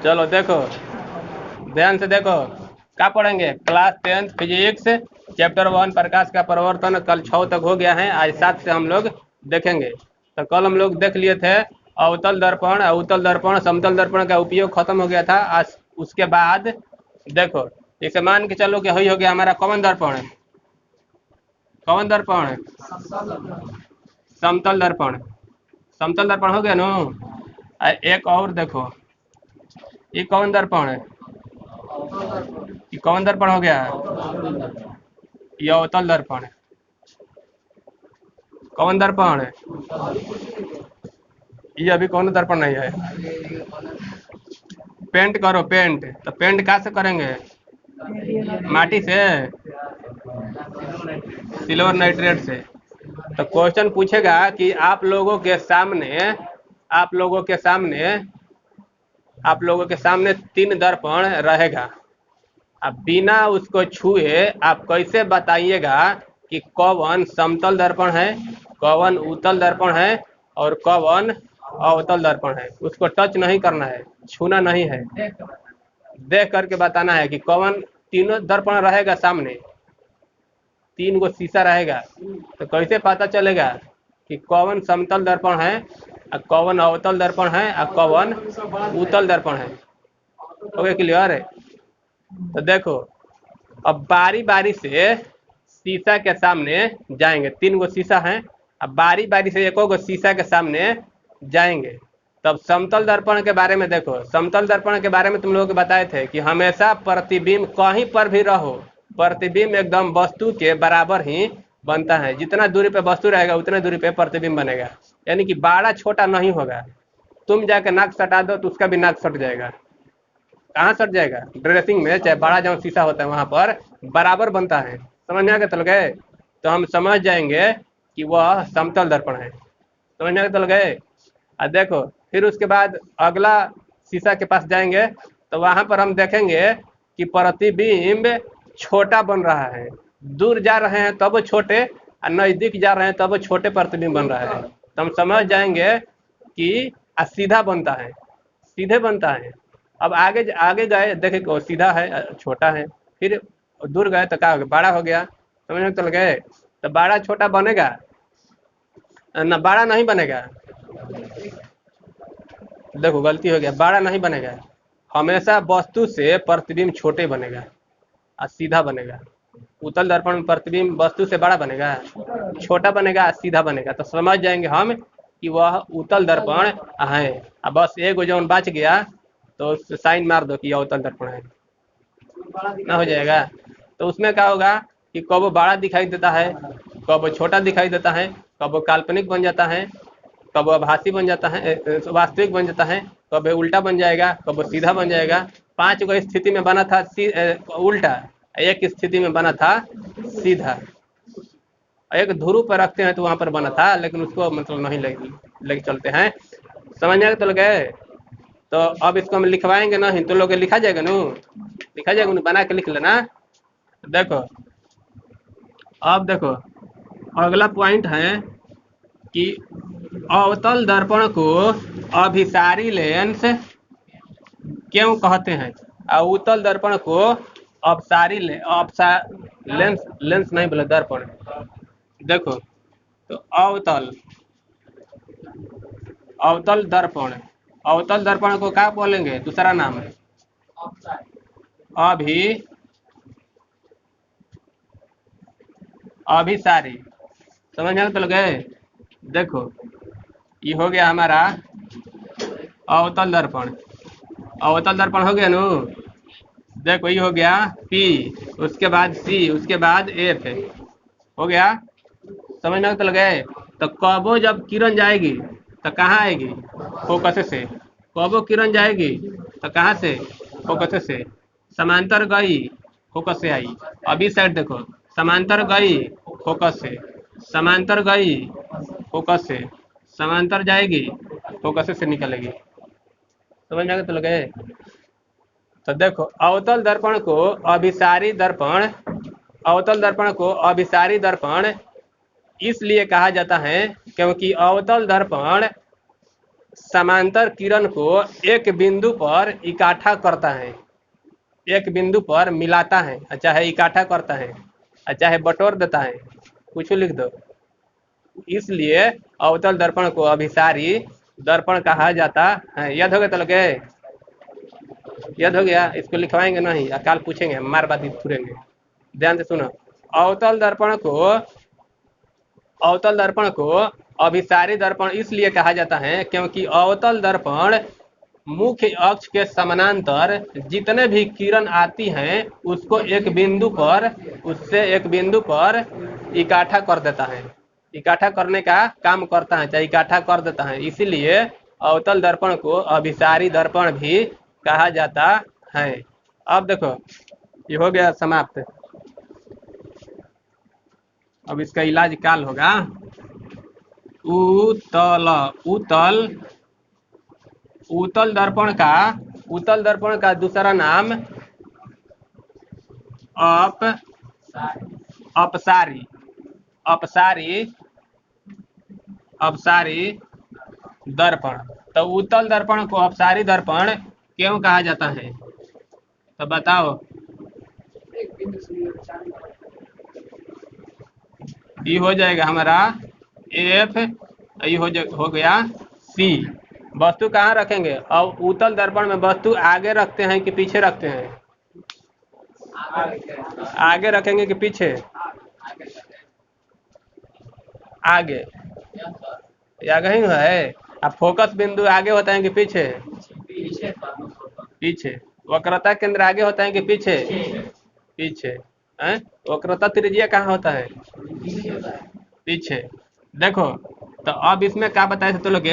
चलो देखो, ध्यान से देखो, क्या पढ़ेंगे? क्लास 10th फिजिक्स चैप्टर 1 प्रकाश का प्रवर्तन कल 6 तक हो गया है, आज 7 से हम लोग देखेंगे। तो कल हम लोग देख लिए थे अवतल दर्पण, अवतल दर्पण, समतल दर्पण का उपयोग खत्म हो गया था। आज उसके बाद देखो, इसे मान के चलो कि वही हो गया हमारा कौन दर्पण? कौन दर्पण? समतल दर्पण। समतल दर्पण हो गया नो। एक और देखो, ये कौन दर्पण है? ये कौन दर्पण हो गया? ये अवतल दर्पण है। कौन दर्पण है? ये अभी कौन दर्पण नहीं है। पेंट करो, पेंट। तो पेंट कहाँ से करेंगे? माटी से, सिल्वर नाइट्रेट से। तो क्वेश्चन पूछेगा कि आप लोगों के सामने, आप लोगों के सामने, आप लोगों के सामने 3 दर्पण रहेगा। अब बिना उसको छुए आप कैसे बताइएगा कि कौन समतल दर्पण है, कौन उत्तल दर्पण है और कौन अवतल दर्पण है? उसको टच नहीं करना है, छूना नहीं है, देख करके बताना है कि कौन। तीनों दर्पण रहेगा सामने, 3 गो शीशा रहेगा, तो कैसे पता चलेगा कि कौन समतल दर्पण है और कौन अवतल दर्पण है और कौन उत्तल दर्पण है? हो गया क्लियर है? तो देखो, अब बारी बारी से शीशा के सामने जाएंगे, 3 गो शीशा है, अब बारी बारी से एको गो शीशा के सामने जाएंगे। तब समतल दर्पण के बारे में देखो, समतल दर्पण के बारे में तुम लोगों को बताए थे कि हमेशा प्रतिबिंब कहीं पर भी रहो, प्रतिबिंब एकदम वस्तु के बराबर ही बनता है। जितना दूरी पे वस्तु रहेगा उतने दूरी पे प्रतिबिंब बनेगा, यानी कि बड़ा छोटा नहीं होगा। तुम जाके नाक सटा दो तो उसका भी नाक सट जाएगा। कहाँ सट जाएगा? ड्रेसिंग में, चाहे बड़ा जहाँ शीशा होता है वहां पर बराबर बनता है। समझ में आ गया? चल गए? तो हम समझ जाएंगे कि वह समतल दर्पण है। समझ में आ गया? चल गए? देखो, फिर उसके बाद अगला शीशा के पास जाएंगे तो वहां पर हम देखेंगे कि प्रतिबिंब छोटा बन रहा है। दूर जा रहे हैं तब छोटे और नजदीक जा रहे हैं तब छोटे प्रतिबिंब बन रहा है। तो हम समझ जाएंगे कि सीधा बनता है, सीधे बनता है। अब आगे आगे गए, देखे को सीधा है, छोटा है, फिर दूर गए तो क्या हो गया? बड़ा हो गया। समझ में चल गए? तो बड़ा छोटा बनेगा ना, बड़ा नहीं बनेगा। देखो गलती हो गया, बड़ा नहीं बनेगा। हमेशा वस्तु से प्रतिबिंब छोटे बनेगा और सीधा बनेगा। उत्तल दर्पण में प्रतिबिंब वस्तु से बड़ा बनेगा, छोटा बनेगा और सीधा बनेगा। तो समझ जाएंगे हम कि वह उत्तल दर्पण है। अब बस एक जो बच गया तो साइन मार दो कि यह उत्तल दर्पण है, ना हो जाएगा। तो उसमें क्या होगा कि कब बड़ा दिखाई देता है, कब छोटा दिखाई देता है, कब काल्पनिक बन जाता है, कब आभासी बन जाता है, वास्तविक बन जाता है, कब उल्टा बन जाएगा, कब सीधा बन जाएगा। 5 गो स्थिति में बना था उल्टा, एक स्थिति में बना था सीधा, एक ध्रुव पर रखते हैं तो वहां पर बना था, लेकिन उसको मतलब नहीं लेके चलते हैं। समझ में तो गए? तो अब इसको हम लिखवाएंगे नहीं तो लोग लिखा जाएगा नू, लिखा जाएगा नू, बना के लिख लेना। देखो, अब देखो अगला पॉइंट है कि अवतल दर्पण को अभिसारी लेंस क्यों कहते हैं और उत्तल दर्पण को अपसारी लेंस, लेंस नहीं बोले, दर्पण। देखो, तो अवतल, अवतल दर्पण, अवतल दर्पण को क्या बोलेंगे? दूसरा नाम है अभी अभिसारी। समझ में तो गए? देखो, ये हो गया हमारा अवतल दर्पण, अवतल दर्पण हो गया नु। देखो ये हो गया P, उसके बाद C, उसके बाद F हो गया। समझ में तो गए? तो कबो जब किरण जाएगी तो कहाँ आएगी? फोकस से। कबो किरण जाएगी तो कहाँ से? फोकस से। समांतर गई, फोकस से आई। अभी साइड देखो, समांतर गई, फोकस से, समांतर गई, फोकस से, समांतर जाएगी, फोकस से निकलेगी। समझ में तो लगे? तो देखो, अवतल दर्पण को अभिसारी दर्पण, अवतल दर्पण को अभिसारी दर्पण इसलिए कहा जाता है क्योंकि अवतल दर्पण समांतर किरण को एक बिंदु पर इकट्ठा करता है, एक बिंदु पर मिलाता है, चाहे इकट्ठा करता है, चाहे बटोर देता है, कुछ लिख दो। इसलिए अवतल दर्पण को अभिसारी दर्पण कहा जाता है। याद हो गया? तो लगे याद हो गया? इसको लिखवाएंगे नहीं, कल पूछेंगे, मार बात पूरेंगे। ध्यान से सुनो। अवतल दर्पण को अभिसारी दर्पण इसलिए कहा जाता है क्योंकि अवतल दर्पण मुख्य अक्ष के समानांतर जितने भी किरण आती हैं उसको एक बिंदु पर इकट्ठा कर देता है, इकट्ठा करने का काम करता है, चाहे इकट्ठा कर देता है। इसीलिए अवतल दर्पण को अभिसारी दर्पण भी कहा जाता है। अब देखो ये हो गया समाप्त। अब इसका इलाज काल होगा। उत्तल दर्पण का दूसरा नाम अपसारी दर्पण। तो उत्तल दर्पण को अपसारी दर्पण क्यों कहा जाता है? तो बताओ। ये हो जाएगा हमारा F, ये हो गया C। वस्तु कहाँ रखेंगे? और उत्तल दर्पण में वस्तु आगे रखते हैं कि पीछे रखते हैं? आगे रखेंगे कि पीछे? आगे। आगे ही है। अब फोकस बिंदु आगे होता है कि पीछे? पीछे। वक्रता केंद्र आगे होता है कि पीछे? पीछे। वक्रता त्रिज्या कहाँ होता है? पीछे। देखो तो अब इसमें क्या बताए थे तो लोग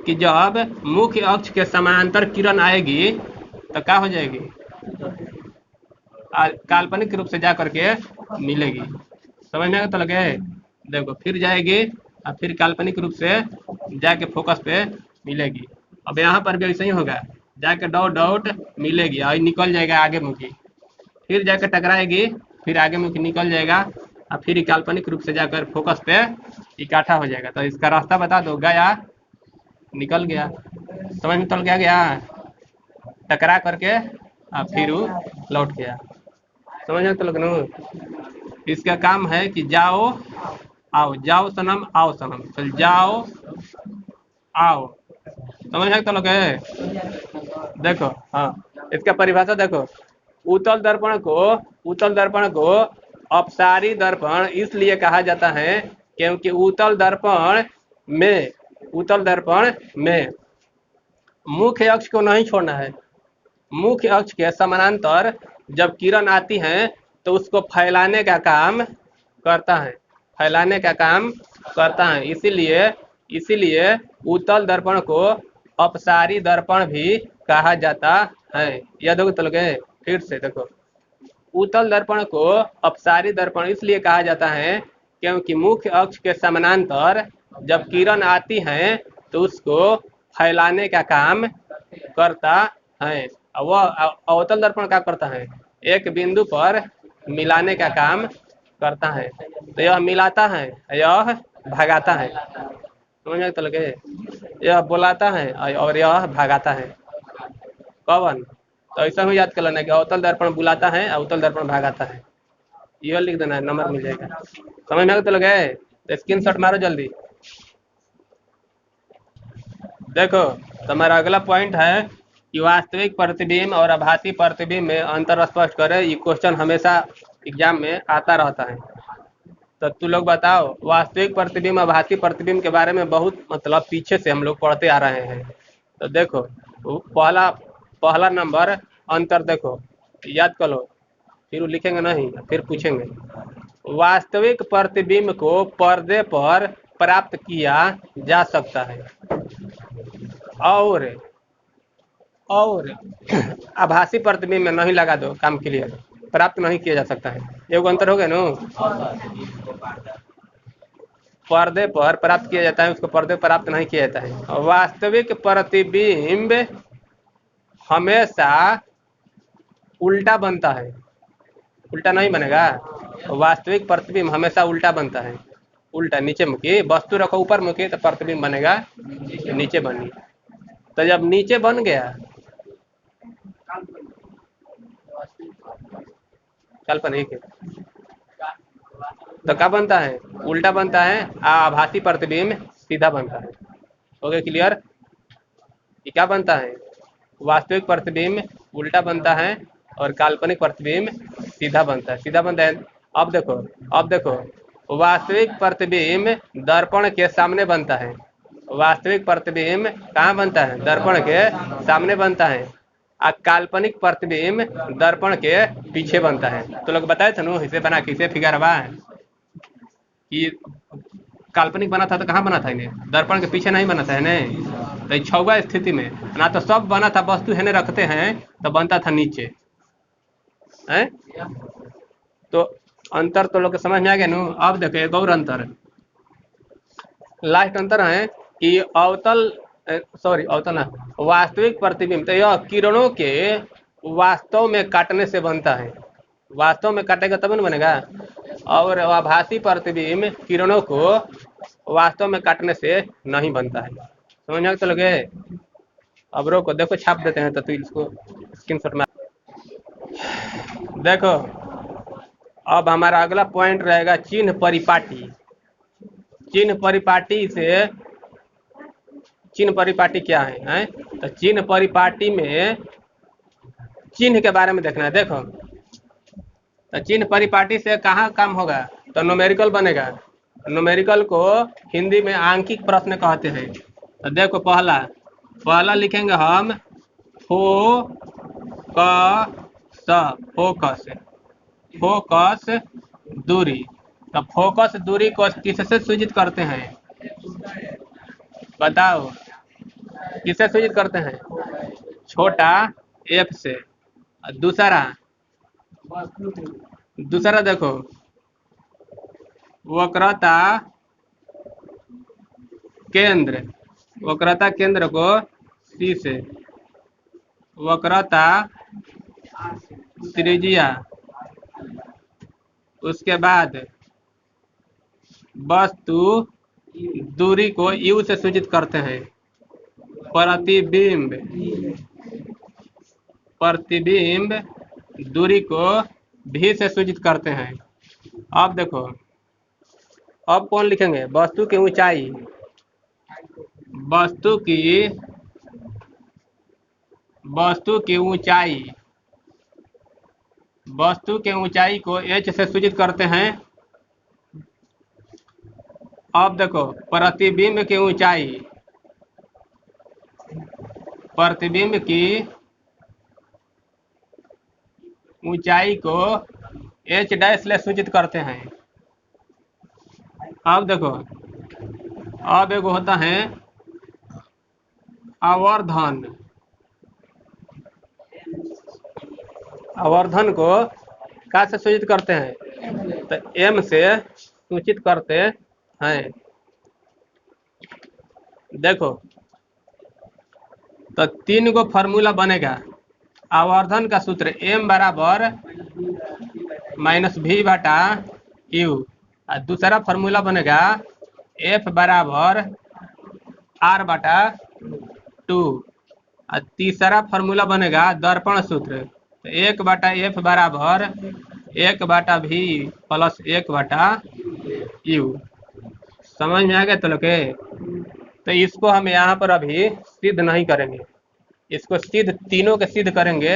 कि जब मुख्य अक्ष के समानांतर किरण आएगी तो क्या हो जाएगी? काल्पनिक रूप से जा करके मिलेगी। समझ में तो लगे? देखो फिर जाएगी और फिर काल्पनिक रूप से जाके फोकस पे मिलेगी। अब यहाँ पर भी ऐसा ही होगा, जाके डॉट मिलेगी और निकल जाएगा आगे मुखी, फिर जाकर टकराएगी, फिर आगे मुखी निकल जाएगा और फिर काल्पनिक रूप से जाकर फोकस पे इकट्ठा हो जाएगा। तो इसका रास्ता बता दो। गया, निकल गया, समझ में तो गया, टकरा करके और फिर लौट गया। समझ में तो लगनू। इसका काम है कि जाओ आओ, जाओ सनम आओ सनम, चल जाओ आओ। समझ में तो लगे? देखो हाँ, इसका परिभाषा देखो। उत्तल दर्पण को अपसारी दर्पण इसलिए कहा जाता है क्योंकि उत्तल दर्पण में मुख्य अक्ष को नहीं छोड़ना है। मुख्य अक्ष के समानांतर जब किरण आती हैं तो उसको फैलाने का काम करता है, इसीलिए उत्तल दर्पण को अपसारी दर्पण भी कहा जाता है। याद होगा तो लगे? फिर से देखो। उत्तल दर्पण को अपसारी दर्पण इसलिए कहा जाता है क्योंकि मुख्य अक्ष के समानांतर जब किरण आती हैं तो उसको फैलाने का काम करता है। वह अवतल दर्पण क्या करता है? एक बिंदु पर मिलाने का काम करता है। तो यह मिलाता है, यह भगाता है। समझ में तो लगे? यह बुलाता है और यह भगाता है। कौन? तो ऐसा ही याद कर लेना कि अवतल दर्पण बुलाता है, अवतल दर्पण भगाता है। यह लिख देना है, नंबर मिल जाएगा। समझ में तो लगे? तो स्क्रीनशॉट मारो जल्दी। देखो तुम्हारा अगला पॉइंट है कि वास्तविक प्रतिबिंब और आभासी प्रतिबिंब में अंतर स्पष्ट करें। ये क्वेश्चन हमेशा एग्जाम में आता रहता है। तो तू लोग बताओ, वास्तविक प्रतिबिंब आभासी प्रतिबिंब के बारे में बहुत मतलब पीछे से हम लोग पढ़ते आ रहे हैं। तो देखो पहला नंबर अंतर देखो, याद कर लो, फिर लिखेंगे नहीं, फिर पूछेंगे। वास्तविक प्रतिबिंब को पर्दे पर प्राप्त किया जा सकता है और आभासी प्रतिबिंब में नहीं, लगा दो काम के लिए, प्राप्त नहीं किया जा सकता है। एक अंतर हो गया नो। पर्दे पर प्राप्त किया जाता है, उसको पर्दे पर प्राप्त नहीं किया जाता है। वास्तविक प्रतिबिंब हमेशा उल्टा बनता है, उल्टा नहीं बनेगा। वास्तविक प्रतिबिंब हमेशा उल्टा बनता है, उल्टा नीचे मुखी। वस्तु रखो ऊपर मुखी तो प्रतिबिंब बनेगा नीचे बनी। तो जब नीचे बन गया काल्पनिक, तो क्या बनता है? उल्टा बनता है। आभासी प्रतिबिंब सीधा बनता है। हो गया क्लियर? ये क्या बनता है? वास्तविक प्रतिबिंब उल्टा बनता है और काल्पनिक प्रतिबिंब सीधा बनता है। सीधा बनता है। अब देखो, अब देखो, वास्तविक प्रतिबिंब दर्पण के सामने बनता है। वास्तविक प्रतिबिंब कहाँ बनता है? दर्पण के सामने बनता है। काल्पनिक प्रतिबिंब दर्पण के पीछे बनता है। तो लोग बताए थे ना इसे बना के, इसे फिगर हुआ है कि काल्पनिक बना था तो कहाँ बना था? इन्हें दर्पण के पीछे नहीं बना था इन्हें। तो छौवा स्थिति में ना तो सब बना था, वस्तु है रखते हैं तो बनता था नीचे है। तो अंतर तो लोग के समझ में आ गया ना। अब देखो एक और अंतर, लास्ट अंतर है कि अवतल, सॉरी अवतल ना, वास्तविक प्रतिबिंब तो यह किरणों के वास्तव में काटने से बनता है। वास्तव में काटेगा तब न बनेगा। और आभासी प्रतिबिंब किरणों को वास्तव में काटने से नहीं बनता है। समझ में तो लगे? अब रोको, देखो छाप देते हैं तो इसको स्क्रीनशॉट में देखो। अब हमारा अगला पॉइंट रहेगा चिन्ह परिपाटी। चिन्ह परिपाटी से, चिन्ह परिपाटी क्या है? तो चिन्ह परिपाटी में चिन्ह के बारे में देखना है। देखो, तो चिन्ह परिपाटी से कहाँ काम होगा? तो न्यूमेरिकल बनेगा। न्यूमेरिकल को हिंदी में आंकिक प्रश्न कहते हैं। तो देखो पहला पहला लिखेंगे हम फोकस। फोकस दूरी। तो फोकस दूरी को किससे सूचित करते हैं? बताओ, किससे सूचित करते हैं? छोटा एफ से। दूसरा, दूसरा देखो, वक्रता केंद्र। वक्रता केंद्र को सी से। वक्रता त्रिज्या। उसके बाद वस्तु दूरी को यू से सूचित करते हैं। प्रतिबिंब, प्रतिबिंब दूरी को भी से सूचित करते हैं। अब देखो, अब कौन लिखेंगे? वस्तु की ऊंचाई। वस्तु की, वस्तु की ऊंचाई, वस्तु के ऊंचाई को h से सूचित करते हैं। अब देखो, प्रतिबिंब की ऊंचाई, प्रतिबिंब की ऊंचाई को h डैश से सूचित करते हैं। अब देखो, अब एक होता है आवर्धन। आवर्धन को क्या से सूचित करते हैं? तो m से सूचित करते हैं। देखो, तो 3 गो फार्मूला बनेगा। आवर्धन का सूत्र m बराबर -v बटा u। और दूसरा फार्मूला बनेगा f बराबर r बटा 2। और तीसरा फार्मूला बनेगा दर्पण सूत्र, तो 1 बटा f बराबर 1 बटा v प्लस 1 बटा u। समझ में आ गया तो लोग के? तो इसको हम यहाँ पर अभी सिद्ध नहीं करेंगे, इसको सिद्ध तीनों के सिद्ध करेंगे,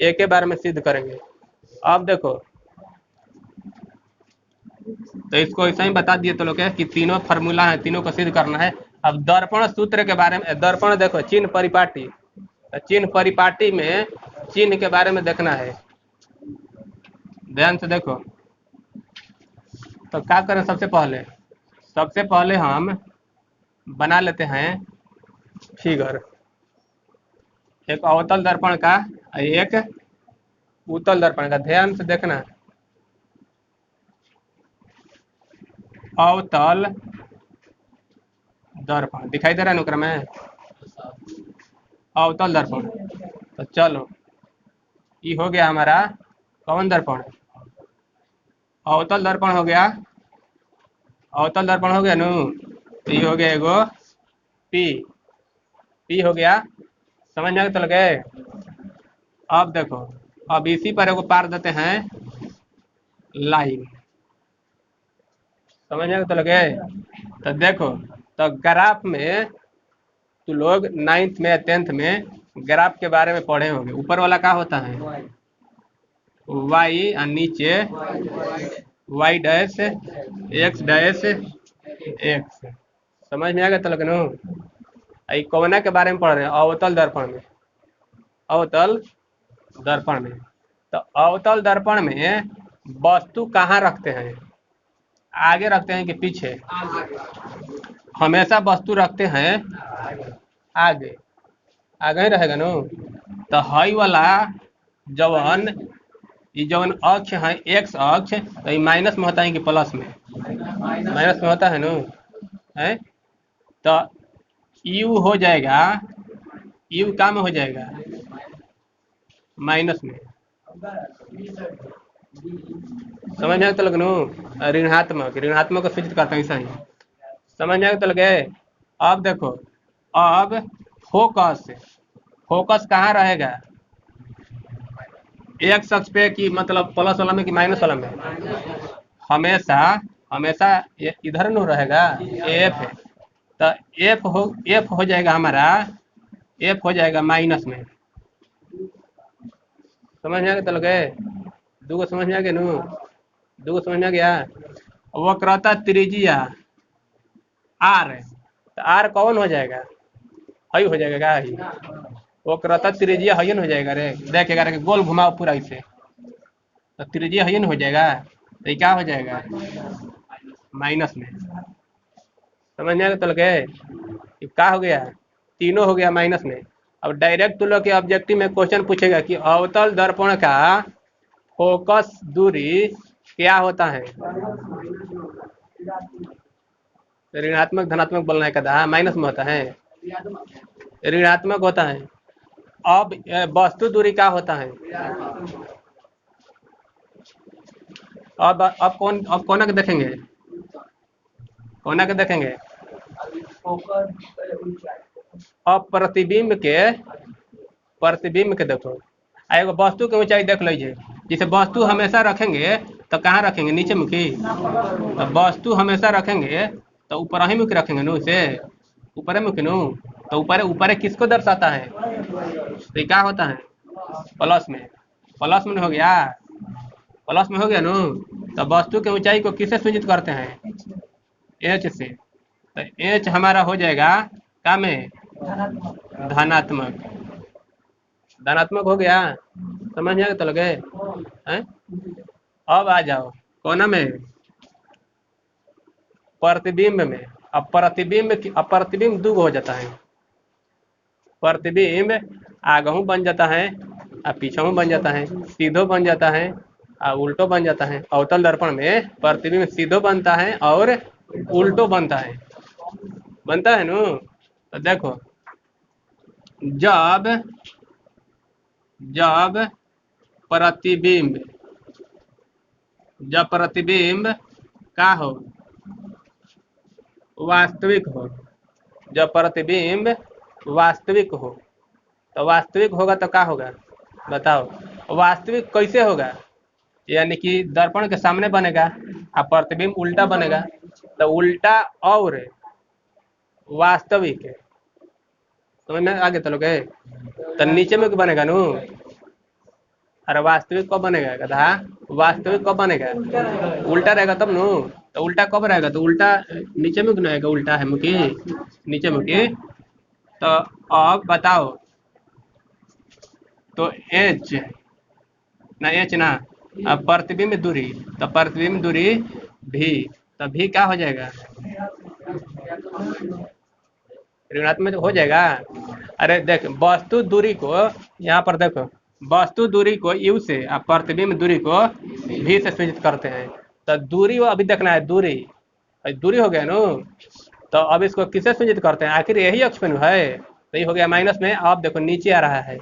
एक के बार में सिद्ध करेंगे। अब देखो, तो इसको ऐसा ही बता दिए तो लोग कि तीनों फार्मूला है, तीनों को सिद्ध करना है। अब दर्पण सूत्र के बारे में, दर्पण देखो चिन्ह परिपाटी, तो चिन्ह परिपाटी में चिन्ह के बारे में देखना है। ध्यान से देखो, तो क्या करें? सबसे पहले हम बना लेते हैं फिगर, एक अवतल दर्पण का, एक उत्तल दर्पण का। ध्यान से देखना, अवतल दर्पण दिखाई दे रहा है नुक्र में, अवतल दर्पण। तो चलो, ये हो गया हमारा कौन दर्पण? अवतल दर्पण हो गया। अवतल दर्पण हो गया नु। तो ये हो गया एगो P, पी हो गया। समझ में तो लगे। अब देखो, अब इसी पर एगो पार देते हैं लाइन। समझ में तो लगे। तो देखो, तो ग्राफ में तो लोग 9th में 10th में ग्राफ के बारे में पढ़े होंगे। ऊपर वाला क्या होता है, y, और नीचे y dash x dash x। समझ में आ गया तो लगनो। कोना के बारे में पढ़ रहे हैं, अवतल दर्पण में। अवतल दर्पण में, तो अवतल दर्पण में वस्तु कहाँ रखते हैं, आगे रखते हैं कि पीछे? हमेशा वस्तु रखते हैं आगे। आगे ही रहेगा नो। तो हई वाला जवन, ये जवन अक्ष है एक्स अक्ष, तो ये माइनस में होता है कि प्लस में? माइनस में होता है नो। है तो यू हो जाएगा, यू क्या में हो जाएगा, माइनस में। समझ में तो लगनो। ऋणात्मक, ऋणात्मक को सूचित करता है ऐसा ही। समझ में तो लगे। अब देखो, अब फोकस, फोकस कहाँ रहेगा, एक अक्ष पे कि मतलब प्लस वाला में कि माइनस वाला में? हमेशा, हमेशा इधर न रहेगा, एफ है। तो एफ हो जाएगा हमारा, एफ हो जाएगा माइनस में। समझ में आ गया तो लगे। दूगो समझ में आ गया नू, दूगो समझ में आ गया। वक्रता त्रिज्या आर, तो आर कौन हो जाएगा, हई हो जाएगा क्या, ही वक्रता त्रिज्या हयन हो जाएगा रे। देखेगा रे, गोल घुमाओ पूरा इसे, तो त्रिज्या हयन हो जाएगा। तो क्या हो जाएगा, माइनस में। समझ में आ गया तो लगे। क्या हो गया, तीनों हो गया माइनस में। अब डायरेक्ट तुम लोग के ऑब्जेक्टिव में क्वेश्चन पूछेगा कि अवतल दर्पण का फोकस दूरी क्या होता है। ऋणात्मक धनात्मक बोलना है कदा, माइनस में होता है, ऋणात्मक होता है। अब वस्तु दूरी क्या होता है। अब कौन, अब कोना के देखेंगे, कोना के देखेंगे। अब प्रतिबिंब के, प्रतिबिंब के देखो, एगो वस्तु के ऊंचाई देख लीजिए। जैसे वस्तु हमेशा रखेंगे तो कहाँ रखेंगे, नीचे मुखी। तो वस्तु हमेशा रखेंगे तो ऊपर ही मुखी रखेंगे नु, इसे ऊपर मुखी नु। तो ऊपर, ऊपर किसको दर्शाता है, तो क्या होता है, प्लस में। प्लस में हो गया, प्लस में हो गया नु। तो वस्तु के ऊंचाई को किससे सूचित करते हैं, एच से। तो एच हमारा हो जाएगा क्या में, धनात्मक। धनात्मक हो गया। समझ में तो लगे हैं। अब आ जाओ कोना में, प्रतिबिंब में। अब प्रतिबिंब, अब प्रतिबिंब दो हो जाता है। प्रतिबिंब आगहू बन जाता है और पीछू बन जाता है, सीधो बन जाता है और उल्टो बन जाता है। अवतल दर्पण में प्रतिबिंब सीधो बनता है और उल्टो बनता है, बनता है नु। तो देखो, जब जब प्रतिबिंब, जब प्रतिबिंब का हो, वास्तविक हो, जब प्रतिबिंब वास्तविक हो, तो वास्तविक होगा तो क्या होगा बताओ, वास्तविक कैसे होगा, यानी कि दर्पण के सामने बनेगा और प्रतिबिंब उल्टा बनेगा। तो उल्टा और वास्तविक, समझ में आगे तो लोग, तो नीचे में क्यों बनेगा नु। अरे वास्तविक कब बनेगा गधा, वास्तविक कब बनेगा, उल्टा रहेगा तब नु। तो उल्टा कब रहेगा, तो उल्टा नीचे में क्यों रहेगा, उल्टा है मुखी, नीचे मुखी। तो अब बताओ, तो एच ना, एच ना, अब प्रतिबिंब दूरी, तो प्रतिबिंब दूरी भी, तो भी क्या हो जाएगा, ऋणात्मक हो जाएगा। अरे देख, वस्तु दूरी को यहाँ पर देखो, वस्तु दूरी को यू से और प्रतिबिंब दूरी को भी से सूचित करते हैं। तो दूरी वो अभी देखना है, दूरी, दूरी हो गया नो। तो अब इसको किससे सूचित करते हैं, आखिर यही अक्ष में है। तो ये हो गया माइनस में। अब देखो नीचे आ रहा है,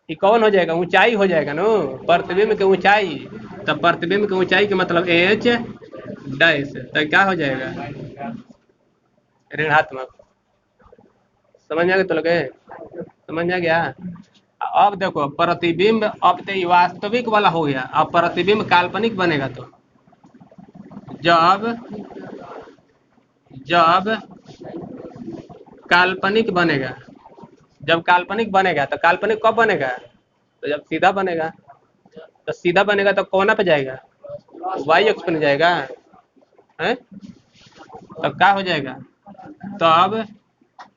ये कौन हो जाएगा, ऊंचाई हो जाएगा नो, प्रतिबिंब की ऊंचाई। तो प्रतिबिंब की ऊंचाई के मतलब एच डैश, तो क्या हो जाएगा, ऋणात्मक। समझ में आ गया तो लगे? समझ में आ गया? अब देखो प्रतिबिंब, अब तो ये वास्तविक वाला हो गया, अब प्रतिबिंब काल्पनिक बनेगा तो जब जब काल्पनिक बनेगा, जब काल्पनिक बनेगा तो काल्पनिक कब बनेगा? तो जब सीधा बनेगा, तो सीधा बनेगा तो कोना पे जाएगा, वाई अक्ष पे जाएगा है, तब क्या हो जाएगा? तब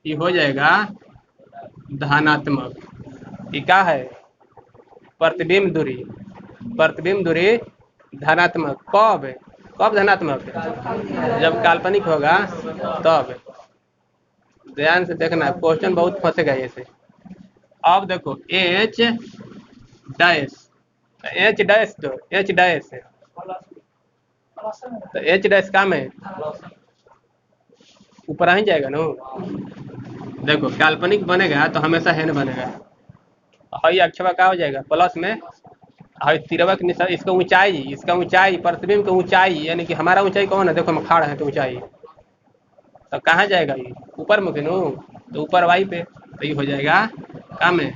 ये हो जाएगा धनात्मक। ये क्या है? प्रतिबिंब दूरी, प्रतिबिंब दूरी धनात्मक। कब? कब धनात्मक? जब काल्पनिक होगा तब। ध्यान से देखना, क्वेश्चन बहुत फंसेगा ऐसे। अब देखो एच डैश, एच डैश दो, एच डैश, तो एच डैश का में ऊपर आ ही जाएगा ना। देखो काल्पनिक बनेगा तो हमेशा हेन बनेगा, हई अक्षवा क्या हो जाएगा? प्लस में हई तिरवा के निशान, इसका ऊंचाई, इसका ऊंचाई प्रतिबिंब का ऊंचाई, यानी कि हमारा ऊंचाई कौन है? देखो हम खड़ा है तो ऊंचाई, तो कहाँ जाएगा ये? ऊपर मुखी नो, तो ऊपर वाई पे, तो ये हो जाएगा का में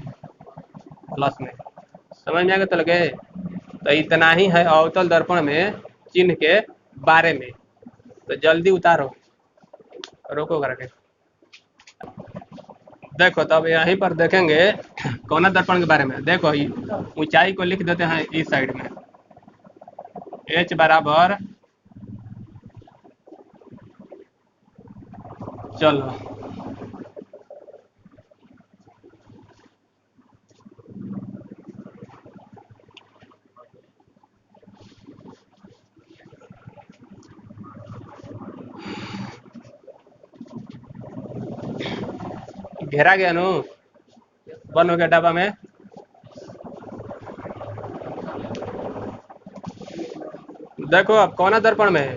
प्लस में। समझ में आ गया तो लगे? तो इतना ही है अवतल दर्पण में चिन्ह के बारे में। तो जल्दी उतारो, रोको करके। देखो तब यहीं पर देखेंगे कोना दर्पण के बारे में। देखो ऊंचाई को लिख देते हैं इस साइड में, h बराबर, चलो घेरा गया नो, बंद हो गया डब्बा में। देखो अब कोना दर्पण में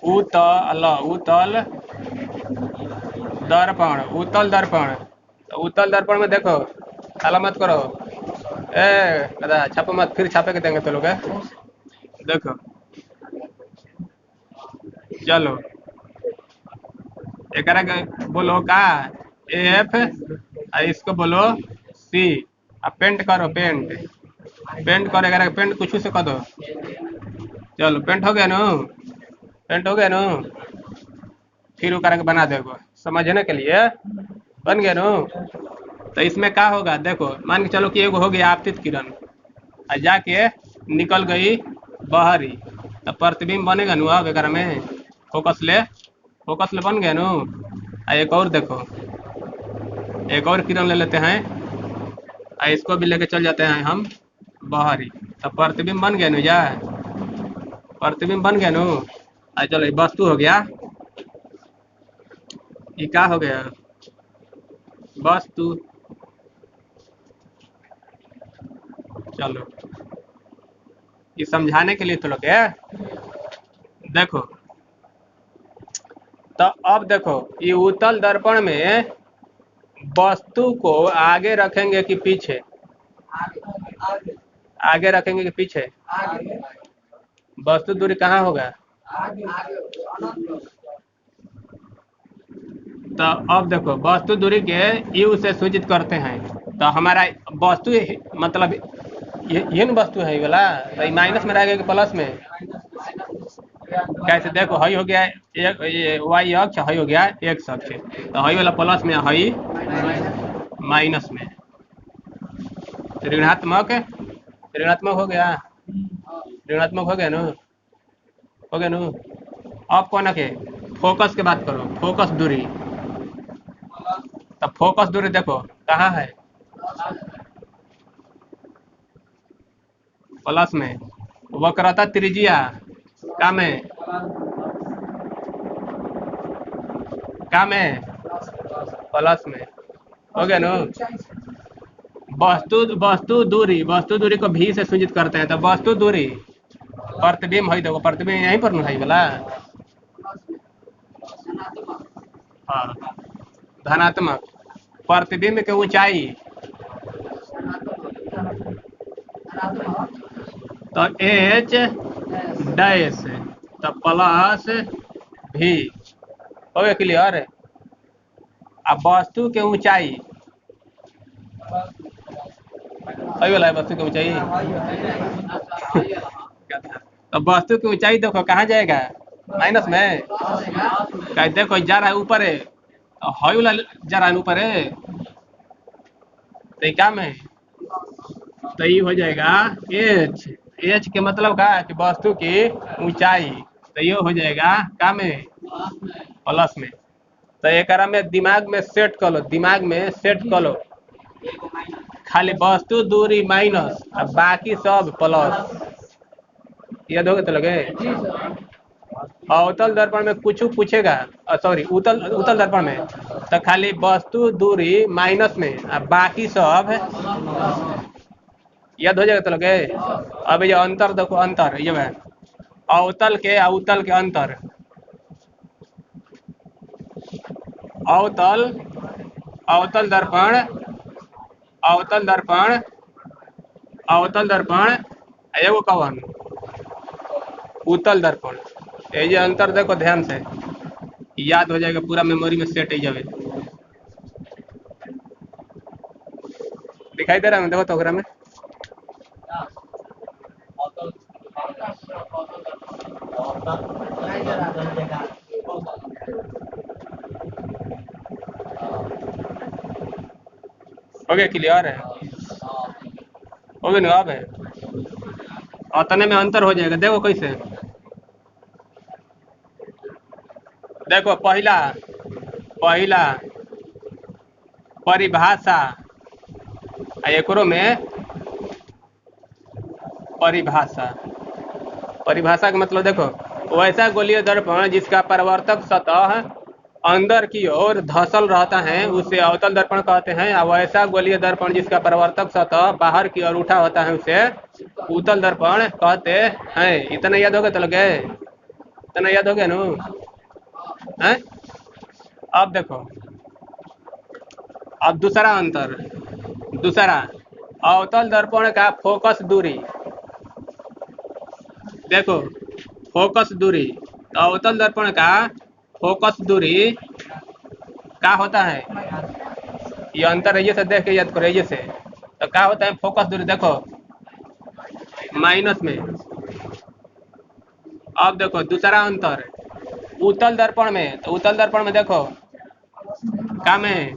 उतल, उतल दर्पण, उतल दर्पण। तो उतल दर्पण में देखो, काला मत करो, दादा छापो मत, फिर छापे के देंगे तो लोग। देखो चलो एक बोलो का एफ, इसको बोलो सी। अब पेंट करो, पेंट, पेंट करो, एक पेंट कुछ से कर दो। चलो पेंट हो गया नो, पेंट हो गया नो, फिर वो करके बना देगा समझने के लिए, बन गया नो। तो इसमें क्या होगा? देखो मान के चलो कि एगो हो गया आपतित किरण, और जाके निकल गई बाहरी, तो प्रतिबिंब बनेगा नु। अब एक में फोकस ले, फोकस ले बन गया नु। एक और देखो, एक और किरण ले लेते हैं, इसको भी लेके चल जाते हैं हम बाहरी, तो प्रतिबिंब बन गया नु। या प्रतिबिंब बन गया नु। चलो वस्तु हो गया, ये क्या हो गया? वस्तु। चलो ये समझाने के लिए तो लोग है। देखो तो अब देखो ये उत्तल दर्पण में वस्तु को आगे रखेंगे कि पीछे? आगे रखेंगे कि पीछे? वस्तु दूरी कहाँ होगा? तो अब देखो वस्तु दूरी के यू से सूचित करते हैं, तो हमारा वस्तु मतलब ये वस्तु है वाला, तो माइनस में रहेगा कि प्लस में? कैसे? देखो हई हो गया एक, ये वाई अक्ष, हई हो गया एक्स अक्ष, तो हई वाला प्लस में, हई माइनस में, ऋणात्मक, ऋणात्मक हो गया, ऋणात्मक हो गया नो, हो गया नो। अब कौन के फोकस के बात करो, फोकस दूरी, तब फोकस दूरी देखो कहाँ है? प्लस में। वक्रता त्रिज्या का में, का में प्लस में, हो गया नो। वस्तु दूरी, वस्तु दूरी को भी से सूचित करते हैं, तो वस्तु दूरी प्रतिबिंब है, देखो प्रतिबिंब यहीं पर है वाला, हाँ धनात्मक। प्रतिबिंब के ऊंचाई तो एच डैश, तो प्लस भी। हो गया क्लियर? अब वस्तु के ऊंचाई सही वाला है, वस्तु की ऊंचाई। तो वस्तु की ऊंचाई देखो कहाँ जाएगा, माइनस में। देखो जा रहा है ऊपर है, हॉय वाला जा रहा है ऊपर है, तो क्या में तो ये हो जाएगा एच। एच के मतलब का कि वस्तु की ऊंचाई, तो ये हो जाएगा का में प्लस में। तो एक में दिमाग में सेट कर लो, दिमाग में सेट कर लो, खाली वस्तु दूरी माइनस और बाकी सब प्लस। याद होगा तो लगे। अवतल दर्पण में कुछ पूछेगा, सॉरी उतल उतल दर्पण में तो खाली वस्तु दूरी माइनस में और बाकी सब याद हो जाएगा तो लगे। अब ये अंतर देखो, अंतर ये है अवतल के अवतल के अंतर। अवतल अवतल दर्पण अवतल दर्पण अवतल दर्पण एगो कवन उत्तल दर्पण। ये अंतर देखो ध्यान से, याद हो जाएगा, पूरा मेमोरी में सेट हो जाए। दिखाई दे रहा है देखो तो ओकरा में। हो गया क्लियर है? हो गया जवाब है। अतने में अंतर हो जाएगा, देखो कैसे। देखो पहला पहला परिभाषा, एकरो में परिभाषा। परिभाषा का मतलब देखो, वैसा गोलीय दर्पण जिसका परावर्तक सतह अंदर की ओर धंसल रहता है उसे अवतल दर्पण कहते हैं, और वैसा गोलीय दर्पण जिसका परावर्तक सतह बाहर की ओर उठा होता है उसे उत्तल दर्पण कहते हैं। इतना याद होगा तो लगे, इतना याद हो गया नु है। अब देखो, अब दूसरा अंतर, दूसरा अवतल दर्पण का फोकस दूरी। देखो फोकस दूरी, तो अवतल दर्पण का फोकस दूरी क्या होता है, ये अंतर ये से देख के याद करो, ये से तो क्या होता है फोकस दूरी, देखो माइनस में। अब देखो दूसरा अंतर उत्तल दर्पण में, तो उत्तल दर्पण में देखो का में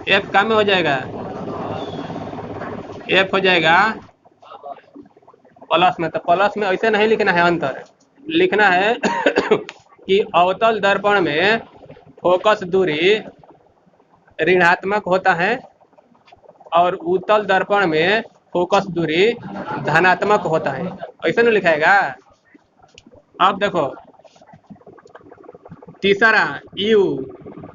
एफ का में हो जाएगा, एफ हो जाएगा प्लस में। तो प्लस में ऐसे नहीं लिखना है, अंतर लिखना है कि अवतल दर्पण में फोकस दूरी ऋणात्मक होता है और उत्तल दर्पण में फोकस दूरी धनात्मक होता है, ऐसे नहीं लिखाएगा। अब देखो तीसरा यू,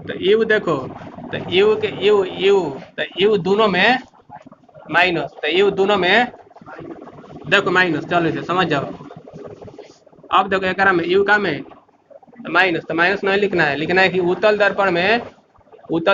तो यू देखो, तो यू के यू यू तो यू दोनों में माइनस, तो यू दोनों में देखो माइनस, चलो इसे समझ जाओ। अब देखो एक में यू का में माइनस, तो माइनस नहीं लिखना है, लिखना है कि उत्तल दर्पण में